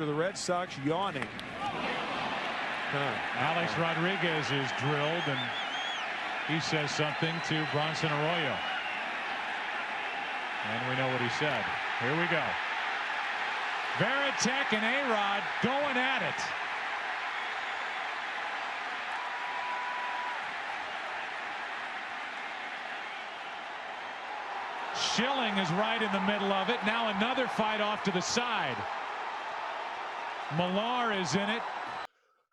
The Red Sox yawning. Alex Rodriguez is drilled, and he says something to Bronson Arroyo. And we know what he said. Here we go. Veritek and A-Rod going at it. Schilling is right in the middle of it. Now another fight off to the side. Millar is in it.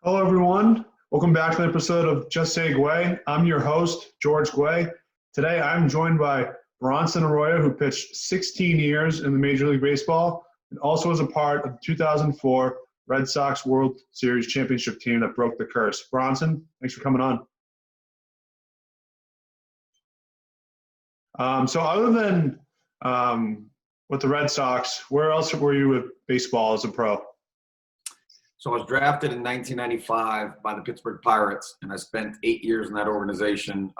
Hello, everyone. Welcome back to an episode of Just Say Guay. I'm your host, George Guay. Today, I'm joined by Bronson Arroyo, who pitched 16 years in the Major League Baseball and also was a part of the 2004 Red Sox World Series championship team that broke the curse. Bronson, thanks for coming on. So other than with the Red Sox, where else were you with baseball as a pro? So I was drafted in 1995 by the Pittsburgh Pirates, and I spent 8 years in that organization,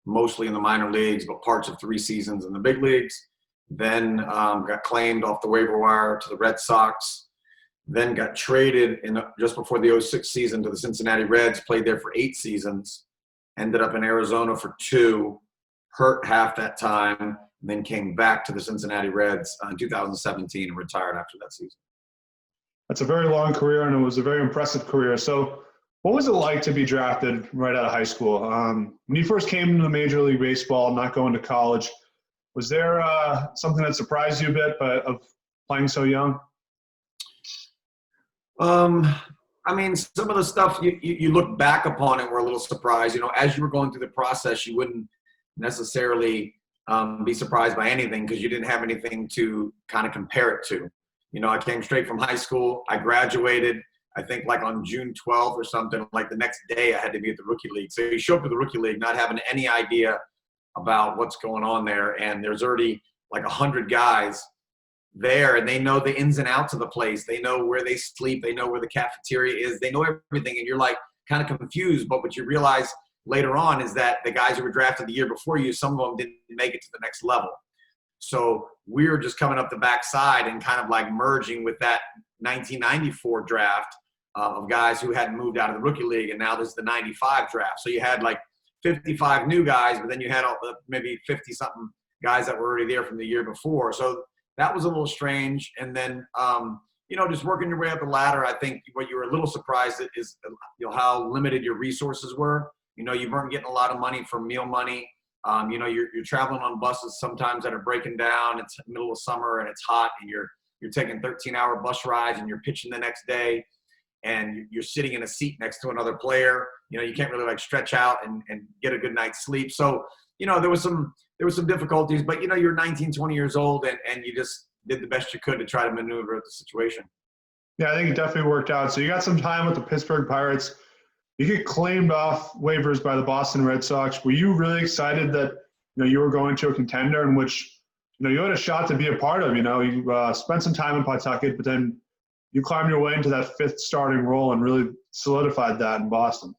mostly in the minor leagues, but parts of 3 seasons in the big leagues. Then got claimed off the waiver wire to the Red Sox. Then got traded just before the 06 season to the Cincinnati Reds, played there for 8 seasons, ended up in Arizona for 2, hurt half that time, and then came back to the Cincinnati Reds in 2017 and retired after that season. That's a very long career, and it was a very impressive career. So what was it like to be drafted right out of high school? When you first came into Major League Baseball, not going to college, was there something that surprised you a bit of playing so young? I mean, some of the stuff you look back upon it were a little surprised. You know, as you were going through the process, you wouldn't necessarily be surprised by anything because you didn't have anything to kind of compare it to. You know, I came straight from high school. I graduated, I think, like on June 12th or something. Like the next day, I had to be at the Rookie League. So you show up to the Rookie League not having any idea about what's going on there. And there's already like 100 guys there, and they know the ins and outs of the place. They know where they sleep. They know where the cafeteria is. They know everything. And you're like kind of confused. But what you realize later on is that the guys who were drafted the year before you, some of them didn't make it to the next level. So we were just coming up the backside and kind of like merging with that 1994 draft of guys who hadn't moved out of the Rookie League, and now this is the 95 draft. So you had like 55 new guys, but then you had all the maybe 50-something guys that were already there from the year before. So that was a little strange. And then, you know, just working your way up the ladder, I think what you were a little surprised at is how limited your resources were. You know, you weren't getting a lot of money from meal money. You know, you're traveling on buses sometimes that are breaking down. It's middle of summer and it's hot, and you're taking 13-hour bus rides, and you're pitching the next day, and you're sitting in a seat next to another player. You know, you can't really like stretch out and get a good night's sleep. So, you know, there was some difficulties, but you know, you're 19, 20 years old, and you just did the best you could to try to maneuver the situation. Yeah, I think it definitely worked out. So you got some time with the Pittsburgh Pirates. You get claimed off waivers by the Boston Red Sox. Were you really excited that, you know, you were going to a contender in which, you know, you had a shot to be a part of? You know, you spent some time in Pawtucket, but then you climbed your way into that 5th starting role and really solidified that in Boston.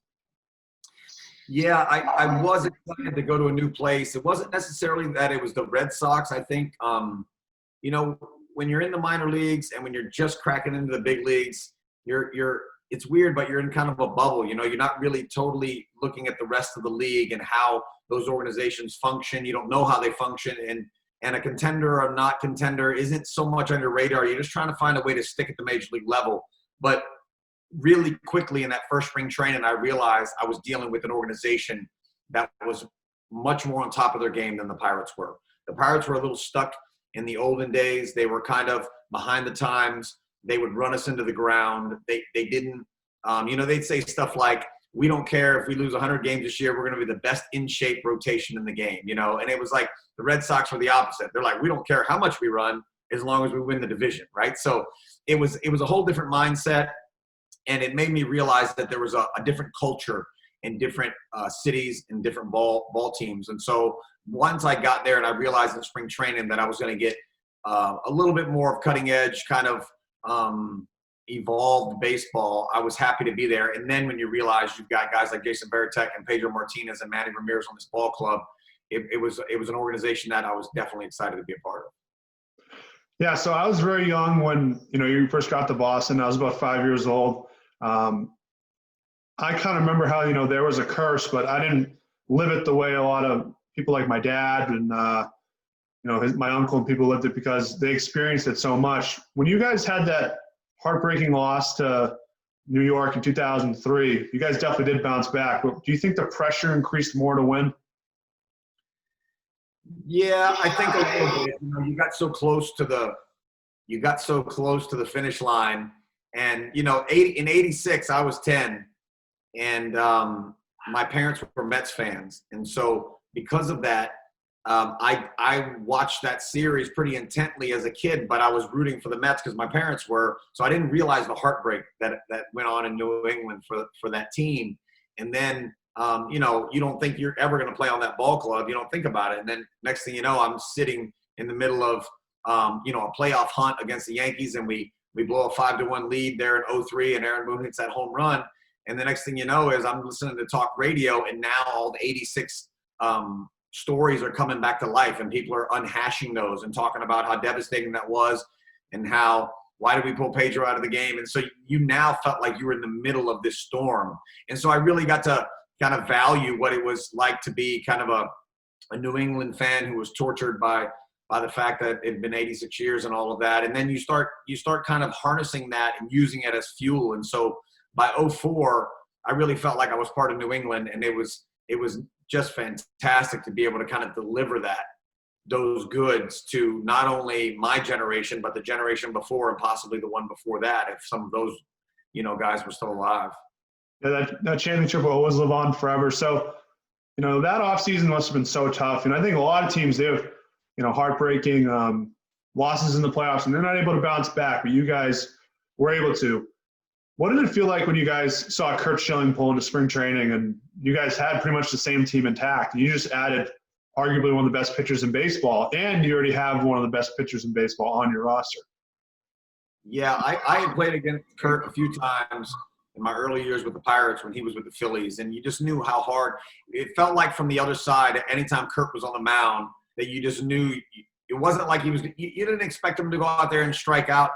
Yeah, I was excited to go to a new place. It wasn't necessarily that it was the Red Sox. I think, you know, when you're in the minor leagues and when you're just cracking into the big leagues, it's weird, but you're in kind of a bubble. You know, you're not really totally looking at the rest of the league and how those organizations function. You don't know how they function, and a contender or not contender isn't so much on your radar. You're just trying to find a way to stick at the major league level. But really quickly in that first spring training, I realized I was dealing with an organization that was much more on top of their game than the Pirates were. The Pirates were a little stuck in the olden days. They were kind of behind the times. They would run us into the ground. They didn't, you know, they'd say stuff like, we don't care if we lose 100 games this year, we're going to be the best in-shape rotation in the game, you know. And it was like the Red Sox were the opposite. They're like, we don't care how much we run as long as we win the division, right? So it was a whole different mindset, and it made me realize that there was a different culture in different cities and different ball teams. And so once I got there and I realized in spring training that I was going to get a little bit more of cutting edge kind of evolved baseball, I was happy to be there. And then when you realize you've got guys like Jason Veritek and Pedro Martinez and Manny Ramirez on this ball club, it was an organization that I was definitely excited to be a part of. Yeah, so I was very young when, you first got to Boston. I was about 5 years old. Um, I kind of remember how, there was a curse, but I didn't live it the way a lot of people like my dad and, my uncle and people lived it because they experienced it so much. When you guys had that heartbreaking loss to New York in 2003, you guys definitely did bounce back. But do you think the pressure increased more to win? Yeah, I think a little bit. You got so close to the finish line, and in '86 I was 10, and my parents were Mets fans, and so because of that, I watched that series pretty intently as a kid. But I was rooting for the Mets because my parents were, so I didn't realize the heartbreak that went on in New England for that team. And then you don't think you're ever going to play on that ball club. You don't think about it, and then next thing you know, I'm sitting in the middle of a playoff hunt against the Yankees, and we blow a 5-1 lead there in '03, and Aaron Boone hits that home run. And the next thing you know is I'm listening to talk radio, and now all the '86 stories are coming back to life, and people are unhashing those and talking about how devastating that was, and why did we pull Pedro out of the game? And so you now felt like you were in the middle of this storm. And so I really got to kind of value what it was like to be kind of a New England fan who was tortured by the fact that it had been 86 years and all of that. And then you start kind of harnessing that and using it as fuel. And so by '04, I really felt like I was part of New England, and it was just fantastic to be able to kind of deliver those goods to not only my generation, but the generation before and possibly the one before that, if some of those, guys were still alive. Yeah, that championship will always live on forever. So, that offseason must have been so tough. And I think a lot of teams, they have, heartbreaking losses in the playoffs, and they're not able to bounce back, but you guys were able to. What did it feel like when you guys saw Kurt Schilling pull into spring training and you guys had pretty much the same team intact? And you just added arguably one of the best pitchers in baseball, and you already have one of the best pitchers in baseball on your roster. Yeah, I had played against Kurt a few times in my early years with the Pirates when he was with the Phillies, and you just knew how hard – it felt like from the other side, anytime Kurt was on the mound, that you just knew – it wasn't like he was – you didn't expect him to go out there and strike out,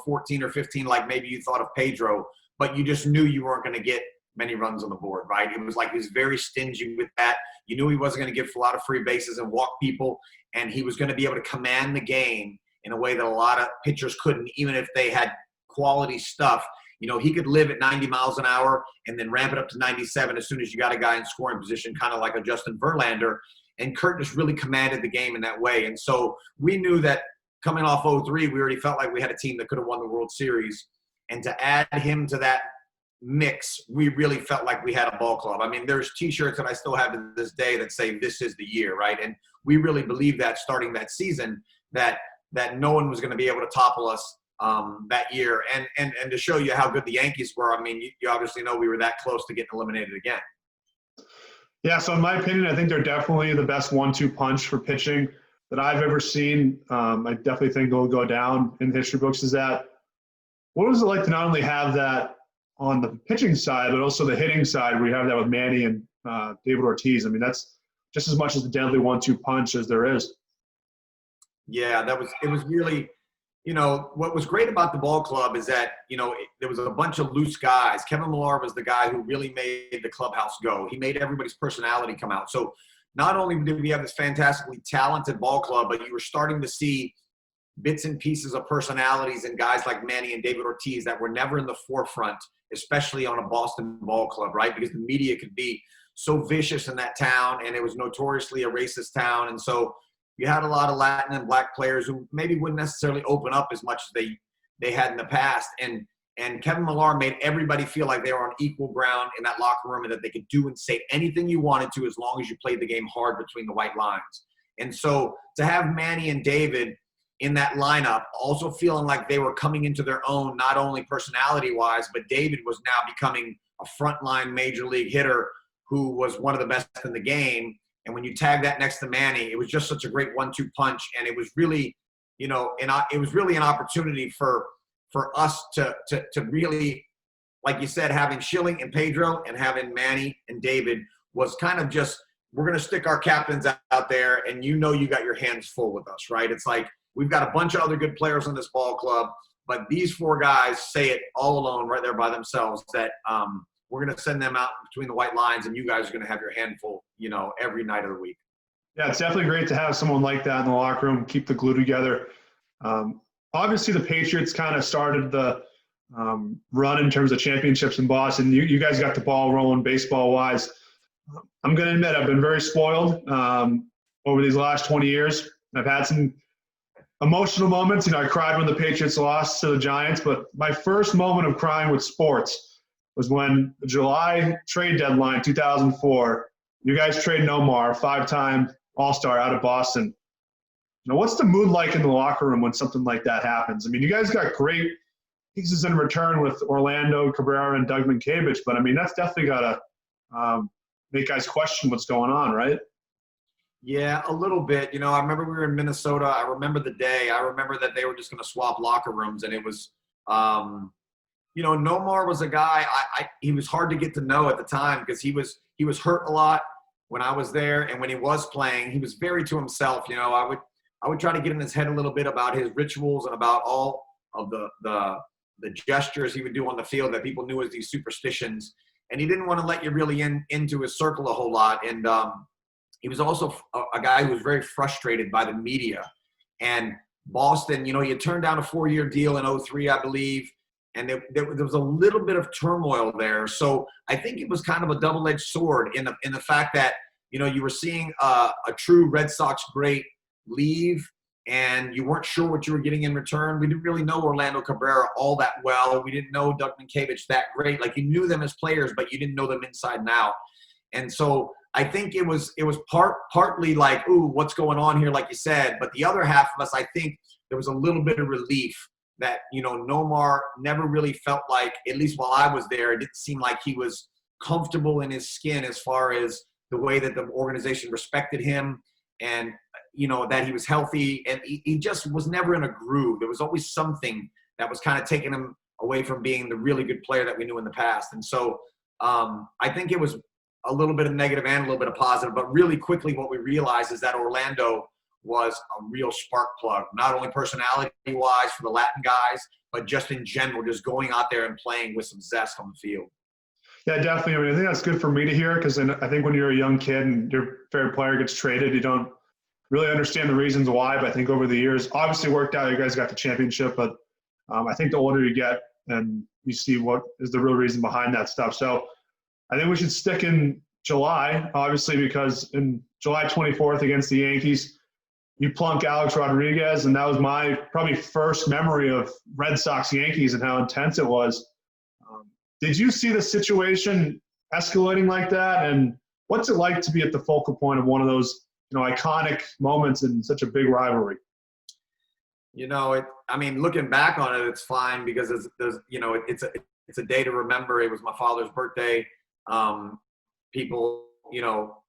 14 or 15 like maybe you thought of Pedro, but you just knew you weren't going to get many runs on the board, right? It was like he was very stingy with that. You knew he wasn't going to give a lot of free bases and walk people, and he was going to be able to command the game in a way that a lot of pitchers couldn't, even if they had quality stuff. He could live at 90 miles an hour and then ramp it up to 97 as soon as you got a guy in scoring position, kind of like a Justin Verlander. And Kurt just really commanded the game in that way. And so we knew that coming off '03, we already felt like we had a team that could have won the World Series. And to add him to that mix, we really felt like we had a ball club. I mean, there's T-shirts that I still have to this day that say this is the year, right? And we really believed that starting that season that no one was going to be able to topple us that year. And to show you how good the Yankees were, I mean, you obviously know we were that close to getting eliminated again. Yeah, so in my opinion, I think they're definitely the best 1-2 punch for pitching that I've ever seen. I definitely think they'll go down in the history books. What was it like to not only have that on the pitching side, but also the hitting side where you have that with Manny and David Ortiz? I mean, that's just as much as the deadly 1-2 punch as there is. Yeah, it was really – what was great about the ball club is that, there was a bunch of loose guys. Kevin Millar was the guy who really made the clubhouse go. He made everybody's personality come out. So not only did we have this fantastically talented ball club, but you were starting to see bits and pieces of personalities and guys like Manny and David Ortiz that were never in the forefront, especially on a Boston ball club, right? Because the media could be so vicious in that town, and it was notoriously a racist town. And so you had a lot of Latin and black players who maybe wouldn't necessarily open up as much as they had in the past. And Kevin Millar made everybody feel like they were on equal ground in that locker room and that they could do and say anything you wanted to as long as you played the game hard between the white lines. And so to have Manny and David in that lineup, also feeling like they were coming into their own, not only personality-wise, but David was now becoming a frontline major league hitter who was one of the best in the game. And when you tag that next to Manny, it was just such a great 1-2 punch. And it was really, it was really an opportunity for us to really, like you said, having Schilling and Pedro and having Manny and David was kind of just, we're going to stick our captains out there, and you got your hands full with us, right? It's like we've got a bunch of other good players on this ball club, but these 4 guys say it all alone right there by themselves that we're going to send them out between the white lines, and you guys are going to have your handful, every night of the week. Yeah, it's definitely great to have someone like that in the locker room, keep the glue together. Obviously, the Patriots kind of started the run in terms of championships in Boston. You guys got the ball rolling baseball-wise. I'm going to admit I've been very spoiled over these last 20 years. I've had some emotional moments. I cried when the Patriots lost to the Giants, but my first moment of crying with sports was when the July trade deadline, 2004, you guys trade Nomar, 5-time All-Star out of Boston. What's the mood like in the locker room when something like that happens? I mean, you guys got great pieces in return with Orlando, Cabrera, and Doug Mankiewicz, but, I mean, that's definitely got to make guys question what's going on, right? Yeah, a little bit. I remember we were in Minnesota. I remember the day. I remember that they were just going to swap locker rooms, and it was Nomar was a guy he was hard to get to know at the time because he was hurt a lot when I was there, and when he was playing, he was very to himself. I would try to get in his head a little bit about his rituals and about all of the gestures he would do on the field that people knew as these superstitions, and he didn't want to let you really into his circle a whole lot. And he was also a guy who was very frustrated by the media. And Boston, he had turned down a 4-year deal in 2003, I believe, and there was a little bit of turmoil there. So I think it was kind of a double-edged sword in the fact that, you were seeing a true Red Sox great leave, and you weren't sure what you were getting in return. We didn't really know Orlando Cabrera all that well. We didn't know Doug Mankiewicz that great. Like, you knew them as players, but you didn't know them inside and out. And so I think it was partly like, ooh, what's going on here, like you said. But the other half of us, I think there was a little bit of relief that, Nomar never really felt like, at least while I was there, it didn't seem like he was comfortable in his skin as far as the way that the organization respected him and, that he was healthy. And he just was never in a groove. There was always something that was kind of taking him away from being the really good player that we knew in the past. And so I think it was a little bit of negative and a little bit of positive, but really quickly what we realized is that Orlando was a real spark plug, not only personality-wise for the Latin guys, but just in general, just going out there and playing with some zest on the field. Yeah, definitely. I mean, I think that's good for me to hear because I think when you're a young kid and your favorite player gets traded, you don't really understand the reasons why. But I think over the years, obviously worked out. You guys got the championship, but I think the older you get and you see what is the real reason behind that stuff. So I think we should stick in July, obviously, because in July 24th against the Yankees, you plunk Alex Rodriguez, and that was my probably first memory of Red Sox Yankees and how intense it was. Did you see the situation escalating like that? And what's it like to be at the focal point of one of those, iconic moments in such a big rivalry? Looking back on it, it's fine because it's a day to remember. It was my father's birthday. People,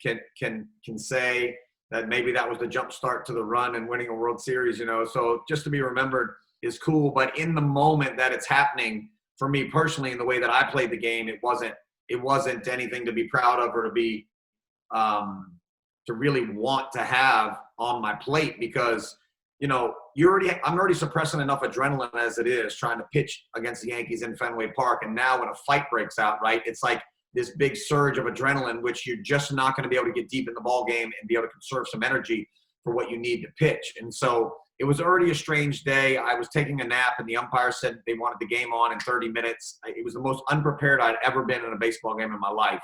can say that maybe that was the jump start to the run and winning a World Series, so just to be remembered is cool. But in the moment that it's happening, for me personally, in the way that I played the game, it wasn't anything to be proud of or to be, to really want to have on my plate because, I'm already suppressing enough adrenaline as it is trying to pitch against the Yankees in Fenway Park. And now when a fight breaks out, right, it's like this big surge of adrenaline, which you're just not going to be able to get deep in the ball game and be able to conserve some energy for what you need to pitch. And so it was already a strange day. I was taking a nap, and the umpire said they wanted the game on in 30 minutes. It was the most unprepared I'd ever been in a baseball game in my life.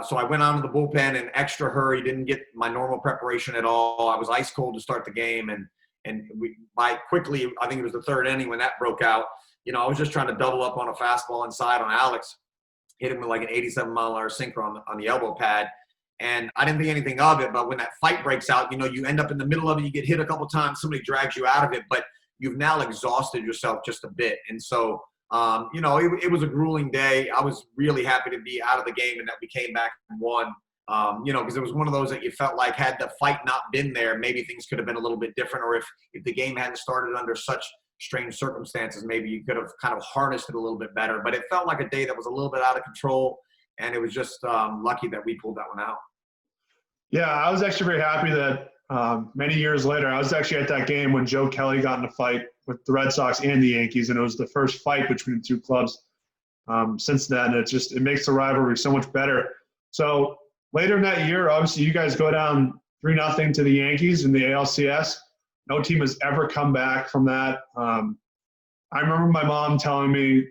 So I went on to the bullpen in extra hurry, didn't get my normal preparation at all. I was ice cold to start the game, and by quickly, I think it was the third inning when that broke out. I was just trying to double up on a fastball inside on Alex, hit him with like an 87-mile-an-hour sinker on the elbow pad. And I didn't think anything of it, but when that fight breaks out, you end up in the middle of it, you get hit a couple times, somebody drags you out of it, but you've now exhausted yourself just a bit. And so, it was a grueling day. I was really happy to be out of the game and that we came back and won, because it was one of those that you felt like had the fight not been there, maybe things could have been a little bit different. Or if the game hadn't started under such strange circumstances, maybe you could have kind of harnessed it a little bit better. But it felt like a day that was a little bit out of control, and it was just lucky that we pulled that one out. Yeah, I was actually very happy that many years later. I was actually at that game when Joe Kelly got in a fight with the Red Sox and the Yankees, and it was the first fight between the two clubs. Since then, it makes the rivalry so much better. So later in that year, obviously, you guys go down 3-0 to the Yankees in the ALCS. No team has ever come back from that. I remember my mom telling me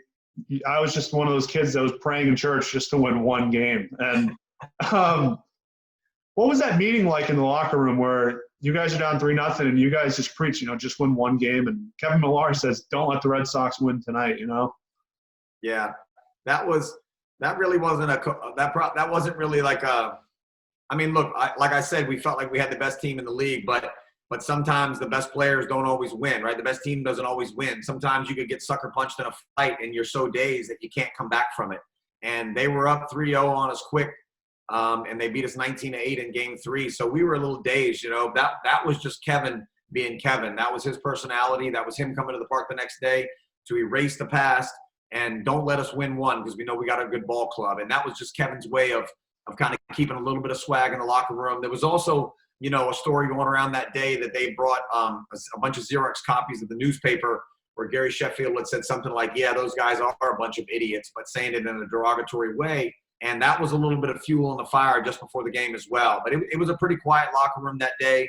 I was just one of those kids that was praying in church just to win one game. And what was that meeting like in the locker room where you guys are down 3-0 and you guys just preach, just win one game? And Kevin Millar says, "Don't let the Red Sox win tonight." Yeah, that really wasn't that wasn't really like a. I mean, look, like I said, we felt like we had the best team in the league, but sometimes the best players don't always win, right? The best team doesn't always win. Sometimes you could get sucker punched in a fight and you're so dazed that you can't come back from it. And they were up 3-0 on us quick, and they beat us 19-8 in Game 3. So we were a little dazed, That was just Kevin being Kevin. That was his personality. That was him coming to the park the next day to erase the past and don't let us win one because we know we got a good ball club. And that was just Kevin's way of kind of keeping a little bit of swag in the locker room. There was also, a story going around that day that they brought a bunch of Xerox copies of the newspaper where Gary Sheffield had said something like, "Yeah, those guys are a bunch of idiots," but saying it in a derogatory way. And that was a little bit of fuel on the fire just before the game as well. But it was a pretty quiet locker room that day.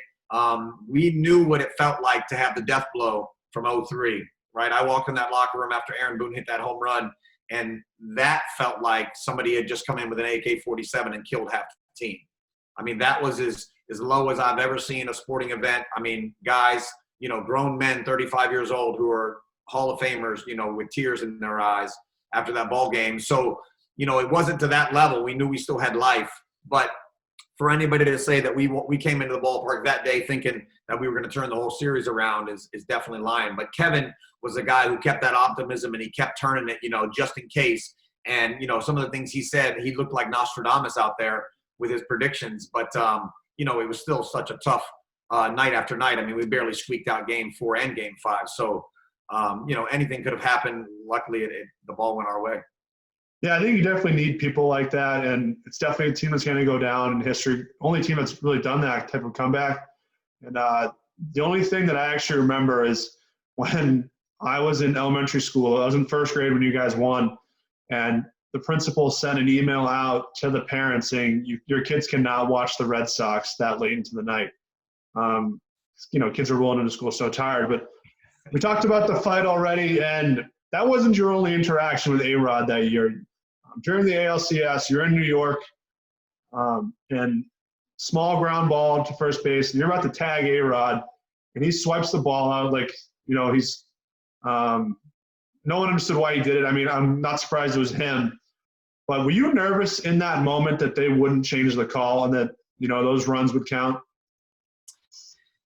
We knew what it felt like to have the death blow from 0-3, right? I walked in that locker room after Aaron Boone hit that home run, and that felt like somebody had just come in with an AK-47 and killed half the team. I mean, that was as low as I've ever seen a sporting event. I mean, guys, grown men, 35 years old, who are Hall of Famers, with tears in their eyes after that ball game. So, it wasn't to that level. We knew we still had life. But for anybody to say that we came into the ballpark that day thinking that we were going to turn the whole series around is definitely lying. But Kevin was a guy who kept that optimism and he kept turning it, just in case. And, some of the things he said, he looked like Nostradamus out there with his predictions. But, it was still such a tough night after night. I mean, we barely squeaked out Game 4 and Game 5. So, anything could have happened. Luckily, the ball went our way. Yeah, I think you definitely need people like that, and it's definitely a team that's going to go down in history. Only team that's really done that type of comeback. And the only thing that I actually remember is when I was in elementary school. I was in first grade when you guys won, and the principal sent an email out to the parents saying, "Your kids cannot watch the Red Sox that late into the night." Kids are rolling into school so tired. But we talked about the fight already, and that wasn't your only interaction with A-Rod that year. During the ALCS, you're in New York, and small ground ball to first base, and you're about to tag A-Rod, and he swipes the ball out like, he's no one understood why he did it. I mean, I'm not surprised it was him. But were you nervous in that moment that they wouldn't change the call and that, those runs would count?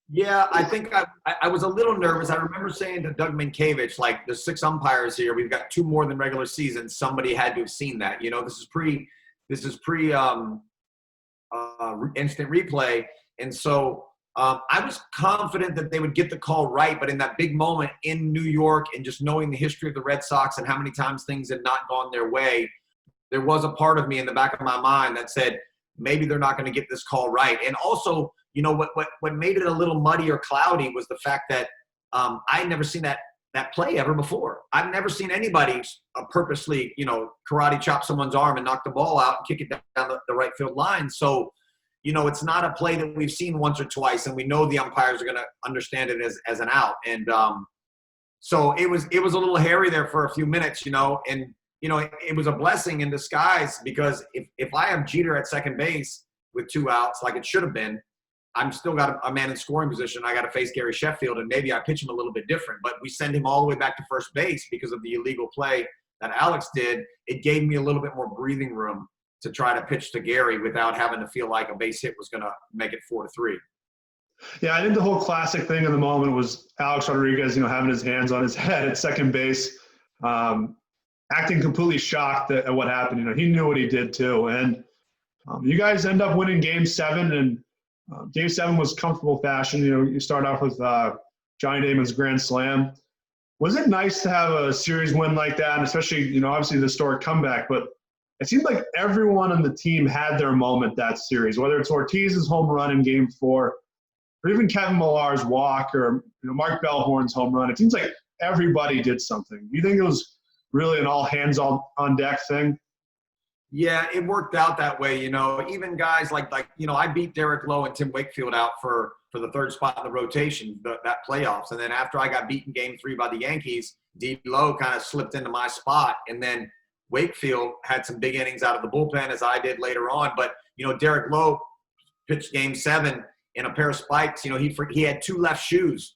Yeah, I think I was a little nervous. I remember saying to Doug Minkiewicz, like, there's 6 umpires here. We've got 2 more than regular season. Somebody had to have seen that. This is pre instant replay. And so I was confident that they would get the call right. But in that big moment in New York and just knowing the history of the Red Sox and how many times things had not gone their way, there was a part of me in the back of my mind that said, maybe they're not going to get this call right. And also, what made it a little muddy or cloudy was the fact that I'd never seen that play ever before. I've never seen anybody purposely, karate chop someone's arm and knock the ball out and kick it down the right field line. So, it's not a play that we've seen once or twice, and we know the umpires are going to understand it as an out. And so it was a little hairy there for a few minutes, and it was a blessing in disguise because if I have Jeter at second base with 2 outs, like it should have been, I'm still got a man in scoring position. I got to face Gary Sheffield, and maybe I pitch him a little bit different. But we send him all the way back to first base because of the illegal play that Alex did. It gave me a little bit more breathing room to try to pitch to Gary without having to feel like a base hit was going to make it 4-3. Yeah, I think the whole classic thing in the moment was Alex Rodriguez, having his hands on his head at second base, acting completely shocked at what happened. He knew what he did too. And you guys end up winning Game 7, and Game 7 was comfortable fashion. You start off with Johnny Damon's grand slam. Was it nice to have a series win like that, and especially, obviously the historic comeback, but it seemed like everyone on the team had their moment that series, whether it's Ortiz's home run in Game 4, or even Kevin Millar's walk, or Mark Bellhorn's home run. It seems like everybody did something. Do you think it was really an all hands on deck thing? Yeah, it worked out that way. Even guys like I beat Derek Lowe and Tim Wakefield out for the third spot in the rotation, that playoffs. And then after I got beaten game 3 by the Yankees, D. Lowe kind of slipped into my spot. And then Wakefield had some big innings out of the bullpen, as I did later on. But, Derek Lowe pitched game 7 in a pair of spikes. He had 2 left shoes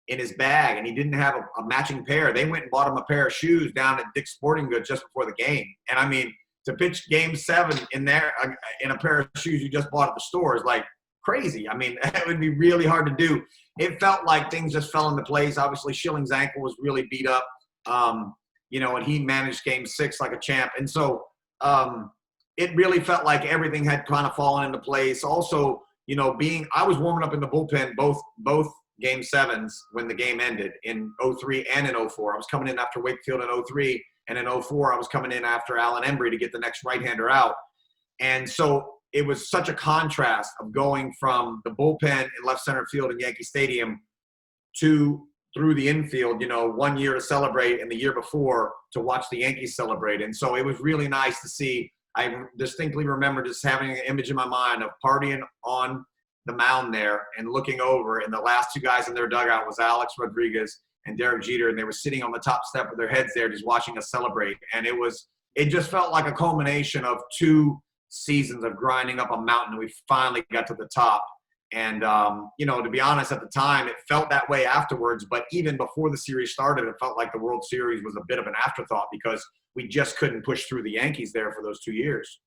in his bag, and he didn't have a matching pair. They went and bought him a pair of shoes down at Dick's Sporting Goods just before the game. And I mean, to pitch game 7 in there in a pair of shoes you just bought at the store is like crazy. I mean, it would be really hard to do. It felt like things just fell into place. Obviously, Schilling's ankle was really beat up, and he managed game 6 like a champ. And so it really felt like everything had kind of fallen into place. Also, I was warming up in the bullpen both game 7s when the game ended in 03 and in 04. I was coming in after Wakefield in 03. And in 04, I was coming in after Alan Embry to get the next right-hander out. And so it was such a contrast of going from the bullpen in left center field in Yankee Stadium through the infield, 1 year to celebrate and the year before to watch the Yankees celebrate. And so it was really nice to see. I distinctly remember just having an image in my mind of partying on the mound there and looking over, and the last 2 guys in their dugout was Alex Rodriguez and Derek Jeter, and they were sitting on the top step with their heads there just watching us celebrate. And it just felt like a culmination of 2 seasons of grinding up a mountain, and we finally got to the top. And, to be honest, at the time, it felt that way afterwards. But even before the series started, it felt like the World Series was a bit of an afterthought because we just couldn't push through the Yankees there for those 2 years.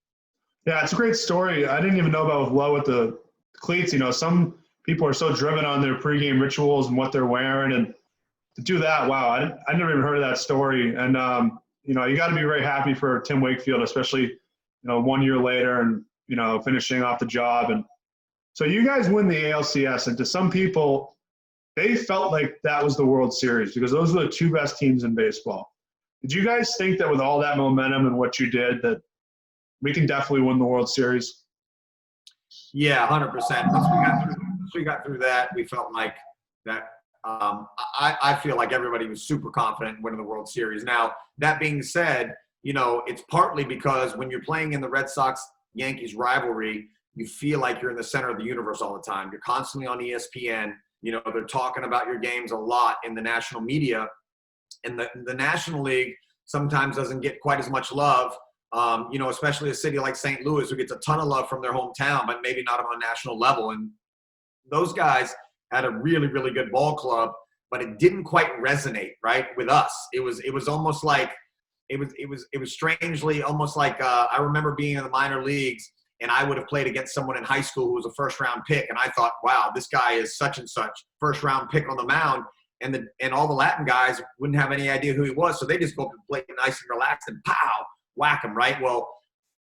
Yeah, it's a great story. I didn't even know about Lowe with the cleats. Some people are so driven on their pregame rituals and what they're wearing, and to do that, wow, I never even heard of that story. And, you got to be very happy for Tim Wakefield, especially, 1 year later and, finishing off the job. And so you guys win the ALCS, and to some people, they felt like that was the World Series because those were the 2 best teams in baseball. Did you guys think that with all that momentum and what you did that we can definitely win the World Series? Yeah, 100%. Once we got through that, we felt like that. I feel like everybody was super confident in winning the World Series. Now, that being said, it's partly because when you're playing in the Red Sox-Yankees rivalry, you feel like you're in the center of the universe all the time. You're constantly on ESPN. They're talking about your games a lot in the national media. And the National League sometimes doesn't get quite as much love, especially a city like St. Louis who gets a ton of love from their hometown, but maybe not on a national level. And those guys had a really, really good ball club, but it didn't quite resonate right with us. It was almost like it was strangely almost like I remember being in the minor leagues, and I would have played against someone in high school who was a first-round pick, and I thought, wow, this guy is such and such first-round pick on the mound, and all the Latin guys wouldn't have any idea who he was, so they just go up and play nice and relaxed and pow, whack him, right? Well,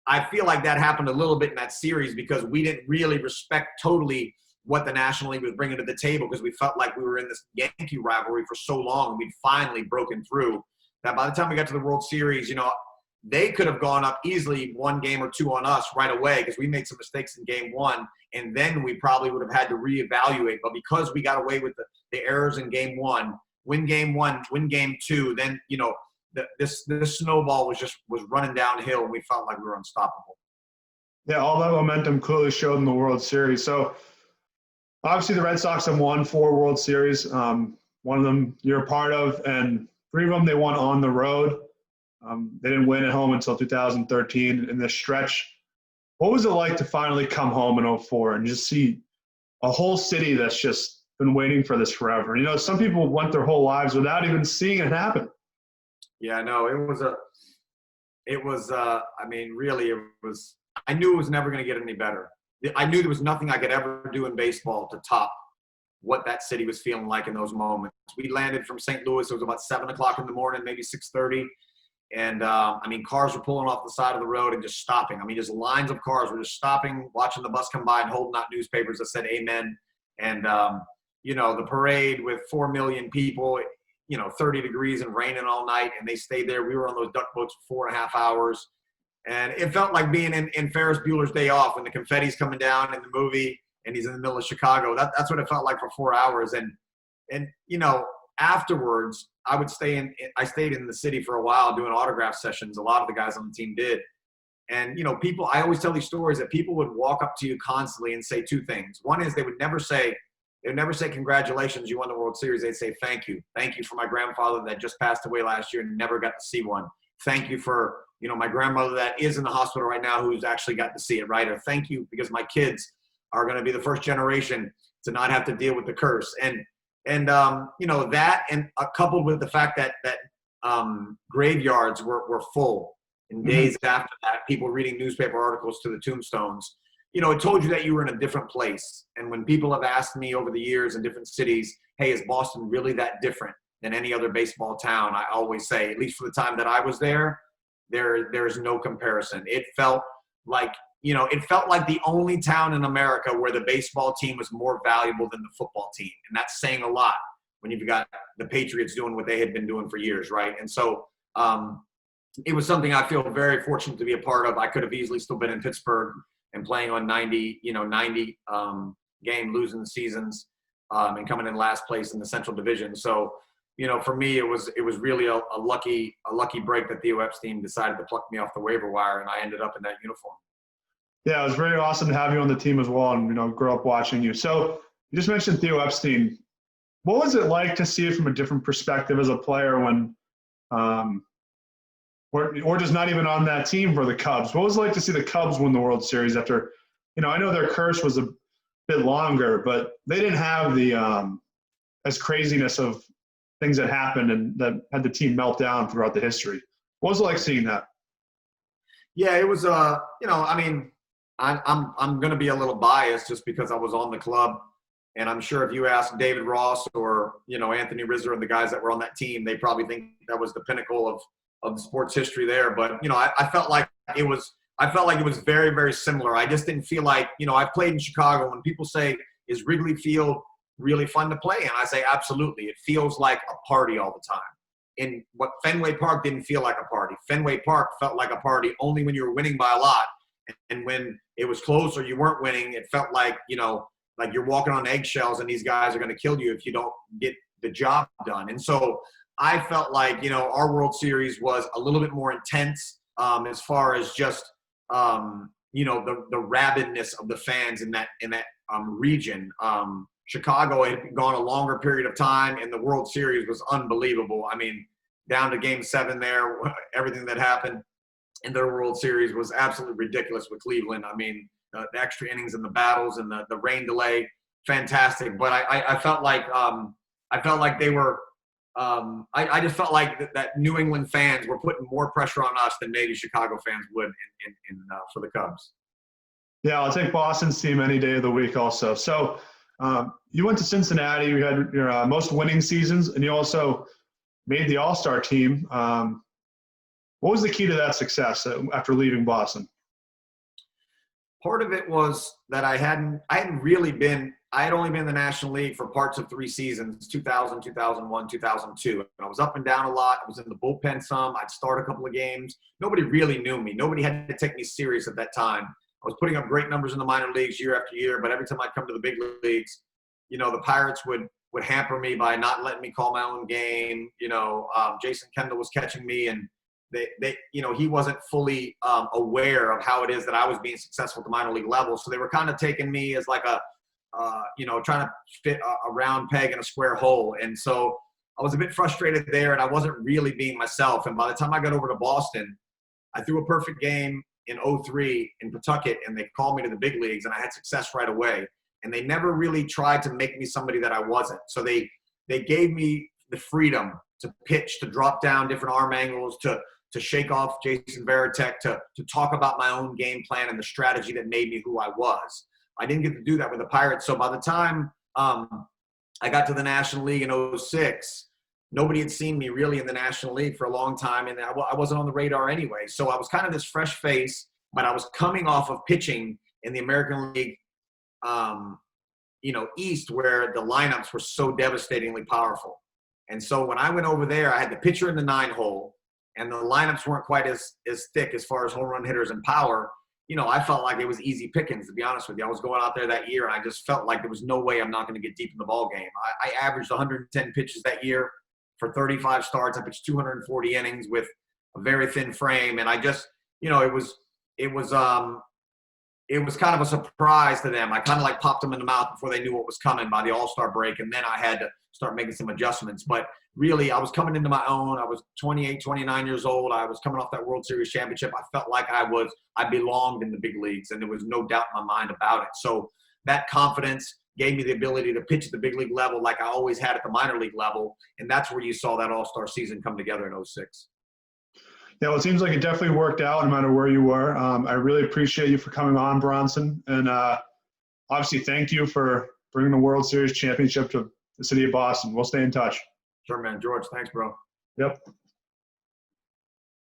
I feel like that happened a little bit in that series because we didn't really respect totally what the National League was bringing to the table because we felt like we were in this Yankee rivalry for so long and we'd finally broken through that by the time we got to the World Series, they could have gone up easily 1 game or 2 on us right away because we made some mistakes in game 1, and then we probably would have had to reevaluate. But because we got away with the errors in game 1, win game 1, win game 2, then, this snowball was running downhill and we felt like we were unstoppable. Yeah, all that momentum clearly showed in the World Series. So, obviously, the Red Sox have won 4 World Series. One of them you're a part of, and 3 of them they won on the road. They didn't win at home until 2013 in this stretch. What was it like to finally come home in 04 and just see a whole city that's just been waiting for this forever? Some people went their whole lives without even seeing it happen. Yeah, no, I knew it was never going to get any better. I knew there was nothing I could ever do in baseball to top what that city was feeling like in those moments. We landed from St. Louis. It was about 7 o'clock in the morning, maybe 6:30. And, cars were pulling off the side of the road and just stopping. Just lines of cars were just stopping, watching the bus come by and holding out newspapers that said amen. And, the parade with 4 million people, 30 degrees and raining all night. And they stayed there. We were on those duck boats for 4.5 hours. And it felt like being in Ferris Bueller's Day Off when the confetti's coming down in the movie and he's in the middle of Chicago. That's what it felt like for 4 hours. And afterwards, I stayed in the city for a while doing autograph sessions. A lot of the guys on the team did. And, people, I always tell these stories that people would walk up to you constantly and say two things. One is they would never say, congratulations, you won the World Series. They'd say, thank you. Thank you for my grandfather that just passed away last year and never got to see one. Thank you for, my grandmother that is in the hospital right now who's actually got to see it, right? Or thank you because my kids are going to be the first generation to not have to deal with the curse. And that, and coupled with the fact that graveyards were full. And days after that, people reading newspaper articles to the tombstones, it told you that you were in a different place. And when people have asked me over the years in different cities, hey, is Boston really that different than any other baseball town? I always say, at least for the time that I was there's no comparison. It felt like the only town in America where the baseball team was more valuable than the football team. And that's saying a lot when you've got the Patriots doing what they had been doing for years, right? And so, it was something I feel very fortunate to be a part of. I could have easily still been in Pittsburgh and playing on 90 game losing seasons and coming in last place in the Central Division. So, for me, it was really a lucky break that Theo Epstein decided to pluck me off the waiver wire, and I ended up in that uniform. Yeah, it was very awesome to have you on the team as well, and grow up watching you. So you just mentioned Theo Epstein. What was it like to see it from a different perspective as a player when? Or just not even on that team for the Cubs. What was it like to see the Cubs win the World Series after, I know their curse was a bit longer, but they didn't have the as craziness of things that happened and that had the team melt down throughout the history. What was it like seeing that? Yeah, it was, I'm going to be a little biased just because I was on the club. And I'm sure if you ask David Ross or, Anthony Rizzo and the guys that were on that team, they probably think that was the pinnacle of sports history there. But, I felt like it was very, very similar. I just didn't feel like, I've played in Chicago. When people say, is Wrigley Field really fun to play in? I say, absolutely. It feels like a party all the time. And what Fenway Park didn't feel like a party. Fenway Park felt like a party only when you were winning by a lot. And when it was close or you weren't winning, it felt like, like you're walking on eggshells and these guys are going to kill you if you don't get the job done. And so I felt like, our World Series was a little bit more intense as far as just, the rabidness of the fans in that region. Chicago had gone a longer period of time, and the World Series was unbelievable. I mean, down to Game 7 there, everything that happened in their World Series was absolutely ridiculous with Cleveland. I mean, the extra innings and the battles and the rain delay, fantastic. But I felt like they were. I just felt like that New England fans were putting more pressure on us than maybe Chicago fans would for the Cubs. Yeah, I'll take Boston's team any day of the week also. So you went to Cincinnati. You had your most winning seasons, and you also made the All-Star team. What was the key to that success after leaving Boston? Part of it was that I had only been in the National League for parts of 3 seasons, 2000, 2001, 2002. And I was up and down a lot. I was in the bullpen some. I'd start a couple of games. Nobody really knew me. Nobody had to take me serious at that time. I was putting up great numbers in the minor leagues year after year, but every time I'd come to the big leagues, the Pirates would hamper me by not letting me call my own game. Jason Kendall was catching me, and he wasn't fully aware of how it is that I was being successful at the minor league level. So they were kind of taking me as like trying to fit a round peg in a square hole. And so I was a bit frustrated there, and I wasn't really being myself. And by the time I got over to Boston, I threw a perfect game in 2003 in Pawtucket, and they called me to the big leagues, and I had success right away. And they never really tried to make me somebody that I wasn't. So they gave me the freedom to pitch, to drop down different arm angles, to shake off Jason Varitek, to talk about my own game plan and the strategy that made me who I was. I didn't get to do that with the Pirates. So by the time I got to the National League in 2006, nobody had seen me really in the National League for a long time, and I wasn't on the radar anyway. So I was kind of this fresh face, but I was coming off of pitching in the American League, East, where the lineups were so devastatingly powerful. And so when I went over there, I had the pitcher in the 9-hole, and the lineups weren't quite as thick as far as home run hitters and power. I felt like it was easy pickings, to be honest with you. I was going out there that year, and I just felt like there was no way I'm not going to get deep in the ball game. I averaged 110 pitches that year for 35 starts. I pitched 240 innings with a very thin frame, and I just, it was kind of a surprise to them. I kind of like popped them in the mouth before they knew what was coming by the All-Star break, and then I had to start making some adjustments. But really, I was coming into my own. I was 28, 29 years old. I was coming off that World Series championship. I felt like I belonged in the big leagues, and there was no doubt in my mind about it. So that confidence gave me the ability to pitch at the big league level like I always had at the minor league level, and that's where you saw that All-Star season come together in 06. Yeah, well, it seems like it definitely worked out no matter where you were. I really appreciate you for coming on, Bronson. And obviously, thank you for bringing the World Series championship to the city of Boston. We'll stay in touch. Sure, man. George, thanks, bro. Yep.